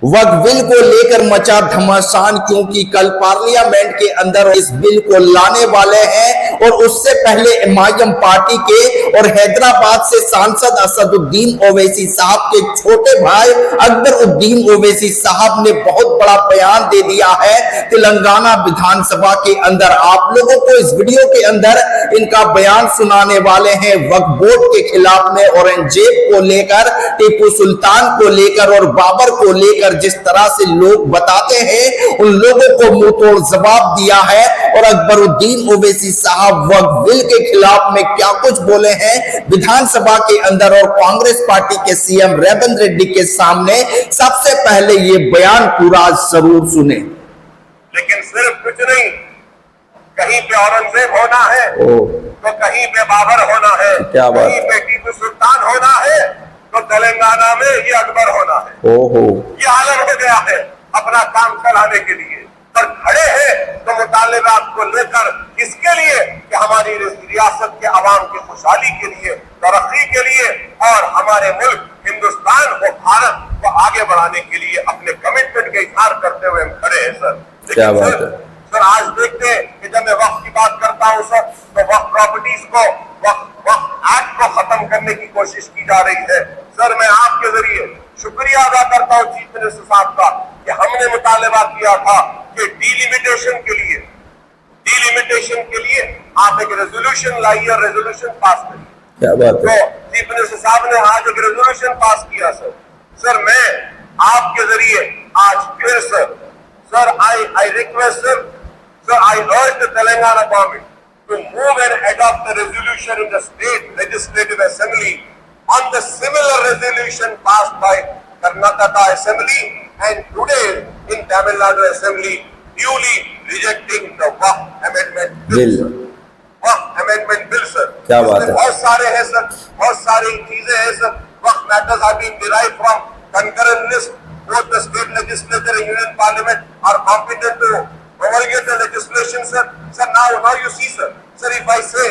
वक्फ bill को लेकर मचा घमासान, क्योंकि कल पार्लियामेंट के अंदर इस बिल को लाने वाले हैं और उससे पहले एमआईएम पार्टी के और हैदराबाद से सांसद असदुद्दीन ओवैसी साहब के छोटे भाई अकबरुद्दीन ओवैसी साहब ने बहुत बड़ा बयान दे दिया है तेलंगाना विधानसभा के अंदर। आप लोगों को इस वीडियो के अंदर इनका बयान सुनाने वाले हैं वक्फ बोर्ड के खिलाफ में, औरंगजेब को लेकर, टीपू सुल्तान को लेकर और बाबर को लेकर जिस तरह से लोग बताते हैं उन लोगों को मुंह तोड़ जवाब दिया है। और अकबरुद्दीन ओवैसी साहब वक्फ बिल के खिलाफ में क्या कुछ बोले हैं विधानसभा के अंदर और कांग्रेस पार्टी के सीएम रेवंत रेड्डी के सामने, सबसे पहले ये बयान पूरा जरूर सुने। लेकिन सिर्फ कुछ नहीं, कहीं पे औरंगजेब होना है तो कहीं पे बाबर होना है, क्या बात, कहीं पे टीपू सुल्तान होना है तो तेलंगाना में ये अकबर होना है। ये हालत हो गया है अपना काम चलाने के लिए, पर खड़े हैं तो मुतालिबात को लेकर इसके लिए कि हमारी रियासत के अवाम की खुशहाली के लिए, तरक्की के लिए और हमारे मुल्क हिंदुस्तान को, भारत को आगे बढ़ाने के लिए अपने कमिटमेंट का इजहार करते हुए हम खड़े हैं सर। क्या बात है सर, आज देखते हैं कि जब मैं वक्त की बात करता हूं सर, तो वक्त प्रॉपर्टीज को, वक्त एक्ट को खत्म करने की कोशिश की जा रही है। सर, मैं आपके जरिए शुक्रिया अदा करता हूं चीफ मिनिस्टर साहब का कि हमने मुतालिबा किया था कि डिलिमिटेशन के लिए आप एक रेजोल्यूशन लाइए और रेजोल्यूशन पास करिए। क्या बात है। तो चीफ मिनिस्टर साहब ने आज एक रेजोल्यूशन पास किया सर। सर, मैं आपके जरिए आज फिर sir, I request sir, I urge the Telangana government to move and adopt a resolution in the state legislative assembly on the similar resolution passed by Karnataka Assembly and today in Tamil Nadu Assembly, duly rejecting the Waqf Amendment Bill. Waqf Amendment Bill, sir. क्या बात है। बहुत सारे हैं sir, बहुत सारी चीजें हैं sir. Waqf matters have been derived from concurrent list. Both the state legislature and union parliament are competent to promulgate the legislation, sir. Sir, now you see, sir. Sir, if I say,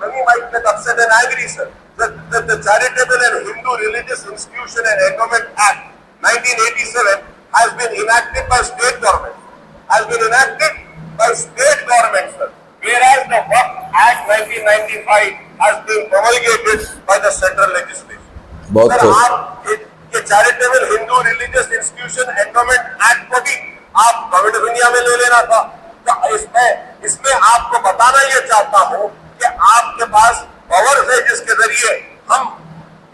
many might get upset and angry, sir. The Charitable and Hindu Religious Institution and Endowment Act 1987 has been enacted by state government. Sir. Whereas the Waqf Act 1995 has been promulgated by the central legislature. बहुत sir, आप ये charitable Hindu religious institution endowment act को भी आप government of India में ले लेना था। तो इसमें आपको बताना ये चाहता हूँ कि आपके पास पावर है जिसके जरिए हम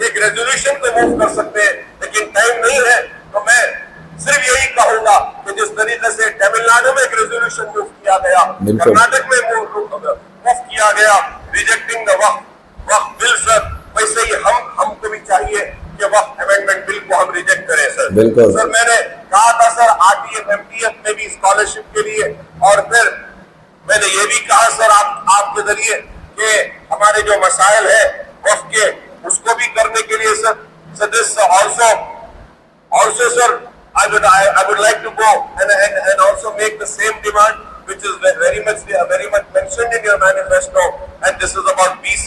एक रेजोल्यूशन को मूव कर सकते हैं, लेकिन टाइम नहीं है। तो मैं सिर्फ यही कहूंगा कि जिस तरीके से तमिलनाडु में एक रेजोल्यूशन मूव किया गया, कर्नाटक में मूव किया गया rejecting the Waqf bill, sir, वैसे ही हमको भी चाहिए कि वक्फ अमेंडमेंट बिल को हम रिजेक्ट करें सर। बिल्कुल सर, मैंने कहा था सर आरटीएफ एमटीएफ में भी स्कॉलरशिप के लिए, और फिर मैंने ये भी कहा सर आपके जरिए कि हमारे जो मसाइल है वक्फ के, उसको भी करने के लिए sir this also sir, I would like to go and also make the same demand which is very much mentioned in your manifesto, and this is about BC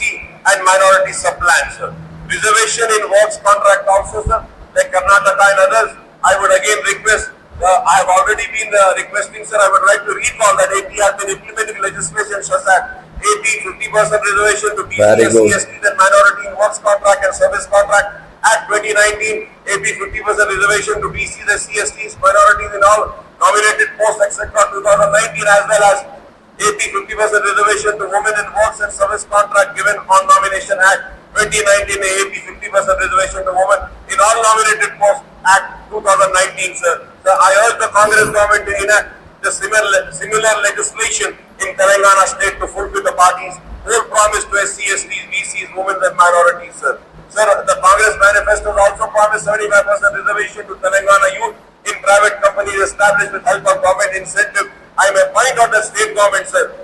and minority sub-plan, sir. Reservation in works contract also, sir, like Karnataka and others. I would again request, I have already been requesting, sir, I would like to recall that AP has been implementing legislation such as AP 50% reservation to BC, CST and minority in works contract and service contract. Act 2019, AP 50% reservation to BCs and CSTs, minorities in all nominated posts, etc. 2019, as well as AP 50% reservation to women in works and service contract given on Nomination Act 2019, AP 50% reservation to women in all nominated posts, Act 2019, sir. So I urge the Congress government to enact the similar legislation in Telangana state to fulfill the party's whole promise to SCSTs, BCs, women and minorities, sir. Sir, the Congress manifesto also promised 75% reservation to Telangana youth in private companies established with help of government incentive. I may point out the state government, sir,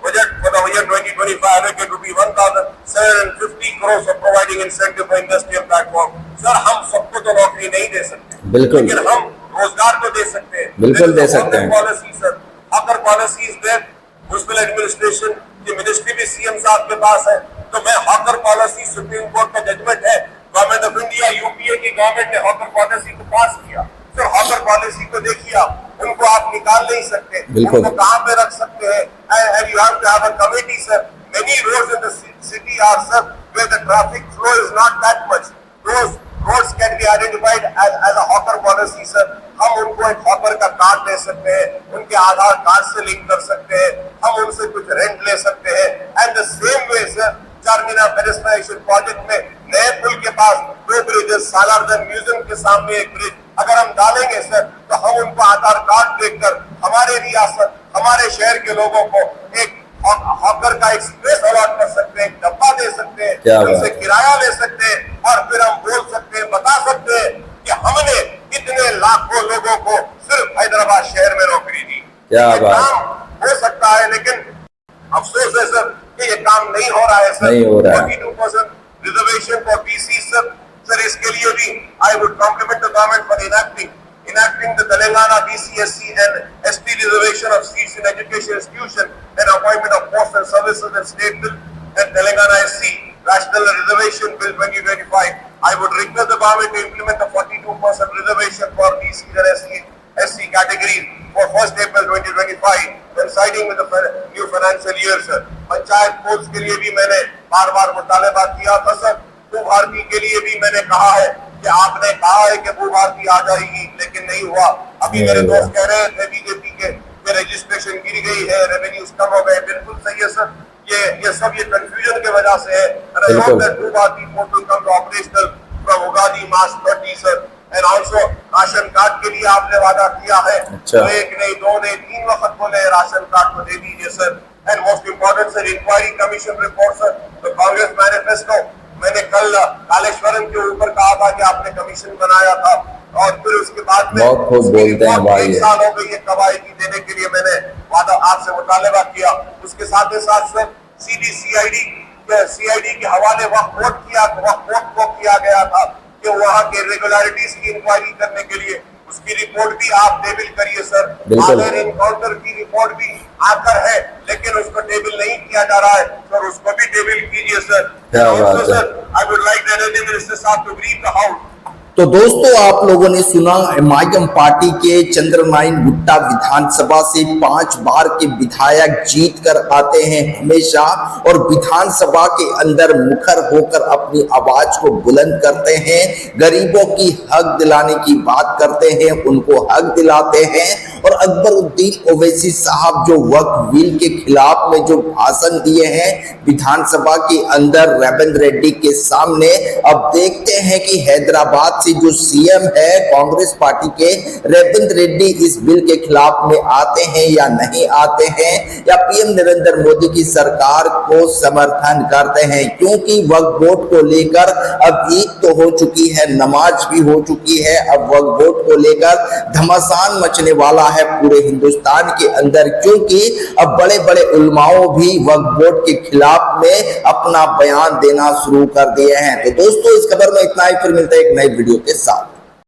budget for the year 2025 allocated to be 1,750 crores for providing incentive for industrial platform. Sir, हम सबको तो नौकरी नहीं दे सकते, लेकिन हम रोजगार को दे सकते हैं। बिल्कुल दे सकते हैं। पॉलिसी सर, अगर policy is there, municipal administration की मिनिस्ट्री भी सीएम साहब के पास है, तो मैं हॉकर पॉलिसी सुप्रीम कोर्ट का जजमेंट है गवर्नमेंट ऑफ इंडिया, यूपीए की गवर्नमेंट ने हॉकर पॉलिसी को पास किया। तो हॉकर पॉलिसी को देखिए आप, उनको आप निकाल नहीं सकते, उनको कहां पे रख सकते हैं? And you have to have a committee, sir. Many roads in the city are, sir, where the traffic flow is not that much. Those roads can be identified as a hawker policy, sir. हम उनको एक hawker का card दे सकते हैं, उनके आधार card से link कर सकते हैं, हम उनसे कुछ रेंट ले सकते हैं। And the same way sir, Charminar pedestrian project में नए पुल के पास 2 ब्रिजेस, सालारजंग म्यूजियम के सामने एक ब्रिज अगर हम डालेंगे सर, तो हम उनको आधार कार्ड देकर हमारे रियासत, हमारे शहर के लोगों को एक हॉकर का एक स्पेस अलॉट कर सकते हैं, डब्बा दे सकते हैं, उनसे किराया ले सकते हैं, और फिर हम बोल सकते हैं, बता सकते हैं कि हमने इतने लाखों लोगों को सिर्फ हैदराबाद शहर में नौकरी दी। क्या काम हो सकता है, लेकिन अफसोस है सर कि ये काम नहीं हो रहा है sir. 42% reservation for BC sir, इसके लिए भी I would compliment the government for enacting the Telangana BC, SC and ST reservation of seats in education institution and appointment of posts and services and state bill and Telangana SC National Reservation Bill 2025. I would request the government to implement the 42% reservation for BC and SC categories for 1st April 2025 coinciding with the new financial year sir. Panchayat post के लिए भी मैंने बार-बार मुतालबा किया था sir. भू-भारती के लिए भी मैंने कहा है कि आपने कहा है कि भू-भारती आ जाएगी, लेकिन नहीं हुआ। अभी मेरे दोस्त कह रहे थे बीजेपी के रजिस्ट्रेशन गिर गई है, रेवेन्यूज कम हो गए। बिल्कुल सही है सर, ये सब ये कंफ्यूजन के वजह से है। Bhu-Bharati portal come operational from Ugadi March 30 sir. And also ration card के लिए आपने वादा किया है, तो 1 नहीं 2 नहीं 3 वक्त बोले राशन कार्ड को दे दीजिए sir. And most important sir, inquiry commission report sir, तो कांग्रेस मैनिफेस्टो मैंने कल कालेश्वरम के ऊपर कहा था कि आपने कमीशन बनाया था, और फिर उसके बाद में बहुत खूब बोलते हैं भाई, 1 साल हो गई है कवायदी देने के लिए मैंने वादा आपसे मुतालबा किया। उसके साथ ही साथ सर सीआईडी के हवाले वक्त को किया गया था कि वहाँ के रेगुलरिटीज की इंक्वायरी करने के लिए उसकी रिपोर्ट भी आप टेबल करिए सर। आगर इनकाउंटर की रिपोर्ट भी आकर है, लेकिन उसको टेबल नहीं किया जा रहा है सर, उसको भी टेबल कीजिए sir. I would like the energy minister साहब टू ब्रीफ द हाउस। तो दोस्तों, आप लोगों ने सुना एमआईएम पार्टी के चंद्रनाइन गुट्टा विधानसभा से 5 बार के विधायक जीत कर आते हैं हमेशा, और विधानसभा के अंदर मुखर होकर अपनी आवाज को बुलंद करते हैं, गरीबों की हक दिलाने की बात करते हैं, उनको हक दिलाते हैं। और अकबरुद्दीन ओवैसी साहब जो वक्फ बिल के खिलाफ में जो भाषण दिए हैं विधानसभा के अंदर रेवंत रेड्डी के सामने, अब देखते हैं कि हैदराबाद से जो सीएम है कांग्रेस पार्टी के रेवंत रेड्डी इस बिल के खिलाफ में आते हैं या नहीं आते हैं, या पीएम नरेंद्र मोदी की सरकार को समर्थन करते हैं। क्योंकि वक्फ बोर्ड को लेकर अब ईद तो हो चुकी है, नमाज भी हो चुकी है, अब वक्फ बोर्ड को लेकर घमासान मचने वाला है पूरे हिंदुस्तान के अंदर, क्योंकि अब बड़े बड़े उलमाओं भी वक्फ बोर्ड के खिलाफ में अपना बयान देना शुरू कर दिए हैं। तो दोस्तों, इस खबर में इतना ही, फिर मिलते हैं एक नई वीडियो के साथ।